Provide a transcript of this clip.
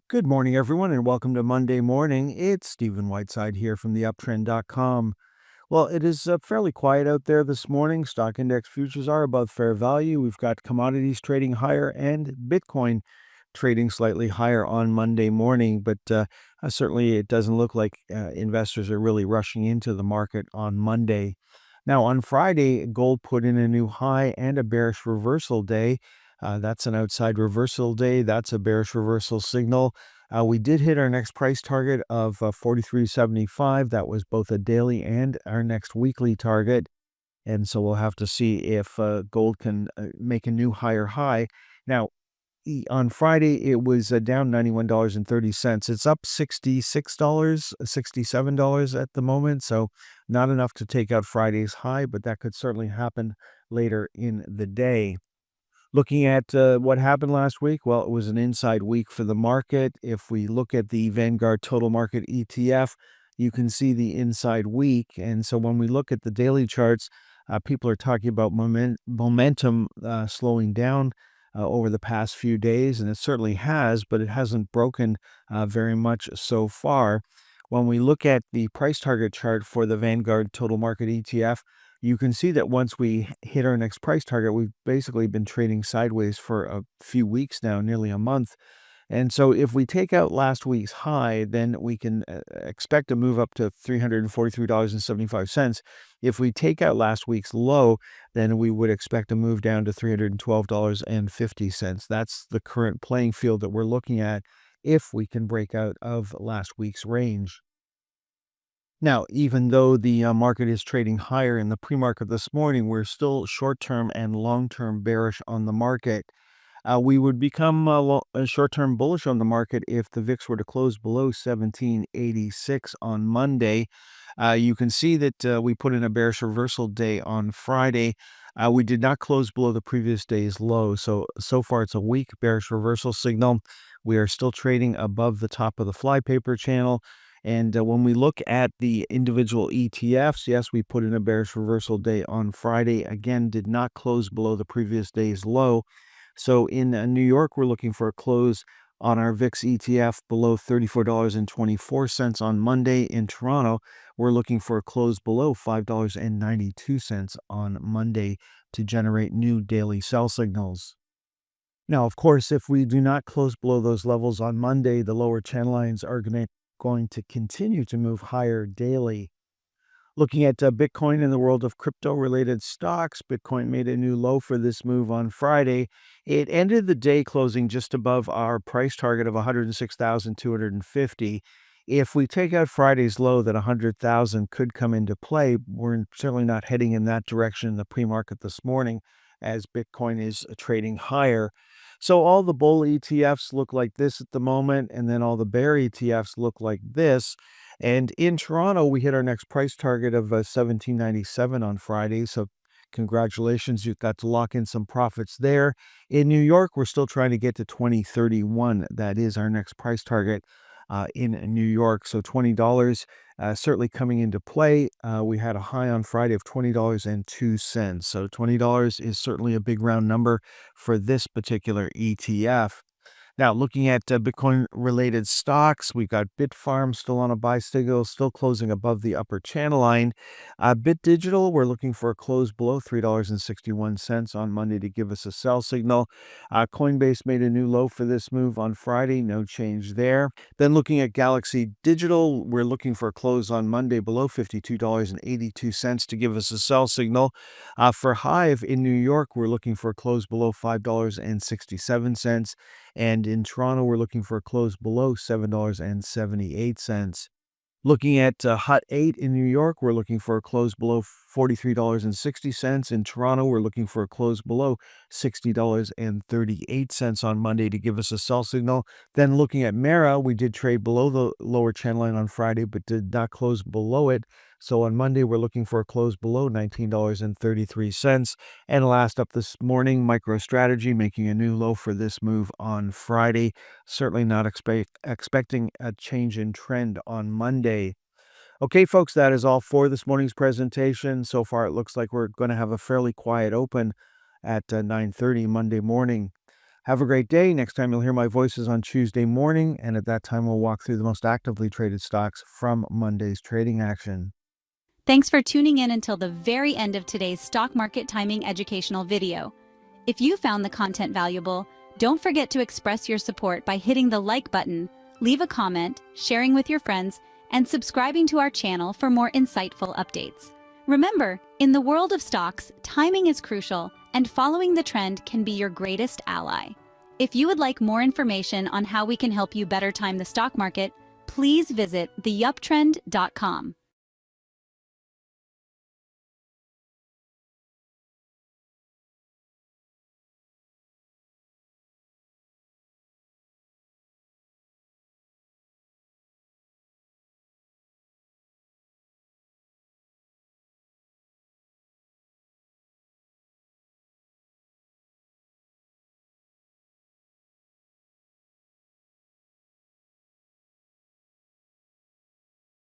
Good morning, everyone, and welcome to Monday Morning. It's Stephen Whiteside here from theuptrend.com. Well, it is fairly quiet out there this morning. Stock index futures are above fair value. We've got commodities trading higher and Bitcoin trading slightly higher on Monday morning, but certainly it doesn't look like investors are really rushing into the market on Monday. Now, on Friday, gold put in a new high and a bearish reversal day. That's an outside reversal day. That's a bearish reversal signal. We did hit our next price target of 43.75. That was both a daily and our next weekly target. And so we'll have to see if gold can make a new higher high. Now, on Friday, it was down $91.30. It's up $66, $67 at the moment. So not enough to take out Friday's high, but that could certainly happen later in the day. Looking at what happened last week, well, it was an inside week for the market. If we look at the Vanguard Total Market ETF, you can see the inside week. And so when we look at the daily charts, people are talking about momentum slowing down over the past few days, and it certainly has, but it hasn't broken very much so far. When we look at the price target chart for the Vanguard Total Market ETF, you can see that once we hit our next price target, we've basically been trading sideways for a few weeks now, nearly a month. And so if we take out last week's high, then we can expect a move up to $343.75. If we take out last week's low, then we would expect a move down to $312.50. That's the current playing field that we're looking at if we can break out of last week's range. Now, even though the market is trading higher in the pre-market this morning, we're still short-term and long-term bearish on the market. We would become short-term bullish on the market if the VIX were to close below 1786 on Monday. You can see that we put in a bearish reversal day on Friday. We did not close below the previous day's low. So far, it's a weak bearish reversal signal. We are still trading above the top of the flypaper channel. And when we look at the individual ETFs, yes, we put in a bearish reversal day on Friday. Again, did not close below the previous day's low. So in New York, we're looking for a close on our VIX ETF below $34.24 on Monday. In Toronto, we're looking for a close below $5.92 on Monday to generate new daily sell signals. Now, of course, if we do not close below those levels on Monday, the lower channel lines are going to continue to move higher daily. Looking at Bitcoin in the world of crypto-related stocks, Bitcoin made a new low for this move on Friday. It ended the day closing just above our price target of 106,250. If we take out Friday's low, that 100,000 could come into play. We're certainly not heading in that direction in the pre-market this morning as Bitcoin is trading higher. So all the bull ETFs look like this at the moment, and then all the bear ETFs look like this. And in Toronto, we hit our next price target of 1797 on Friday. So congratulations, you've got to lock in some profits there. In New York, we're still trying to get to 2031. That is our next price target in New York. So $20 certainly coming into play. We had a high on Friday of $20.02. So $20 is certainly a big round number for this particular ETF. Now, looking at Bitcoin-related stocks, we've got Bitfarms still on a buy signal, still closing above the upper channel line. Bit Digital, we're looking for a close below $3.61 on Monday to give us a sell signal. Coinbase made a new low for this move on Friday, no change there. Then looking at Galaxy Digital, we're looking for a close on Monday below $52.82 to give us a sell signal. For Hive in New York, we're looking for a close below $5.67. And in Toronto, we're looking for a close below $7.78. Looking at Hut 8 in New York, we're looking for a close below $43.60. In Toronto, we're looking for a close below $60.38 on Monday to give us a sell signal. Then looking at Mara, we did trade below the lower trend line on Friday, but did not close below it. So on Monday, we're looking for a close below $19.33. And last up this morning, MicroStrategy making a new low for this move on Friday. Certainly not expecting a change in trend on Monday. Okay, folks, that is all for this morning's presentation. So far, it looks like we're going to have a fairly quiet open at 9:30 Monday morning. Have a great day. Next time you'll hear my voices on Tuesday morning, and at that time we'll walk through the most actively traded stocks from Monday's trading action. Thanks for tuning in until the very end of today's stock market timing educational video. If you found the content valuable, don't forget to express your support by hitting the like button, leave a comment, sharing with your friends, and subscribing to our channel for more insightful updates. Remember, in the world of stocks, timing is crucial, and following the trend can be your greatest ally. If you would like more information on how we can help you better time the stock market, please visit theuptrend.com.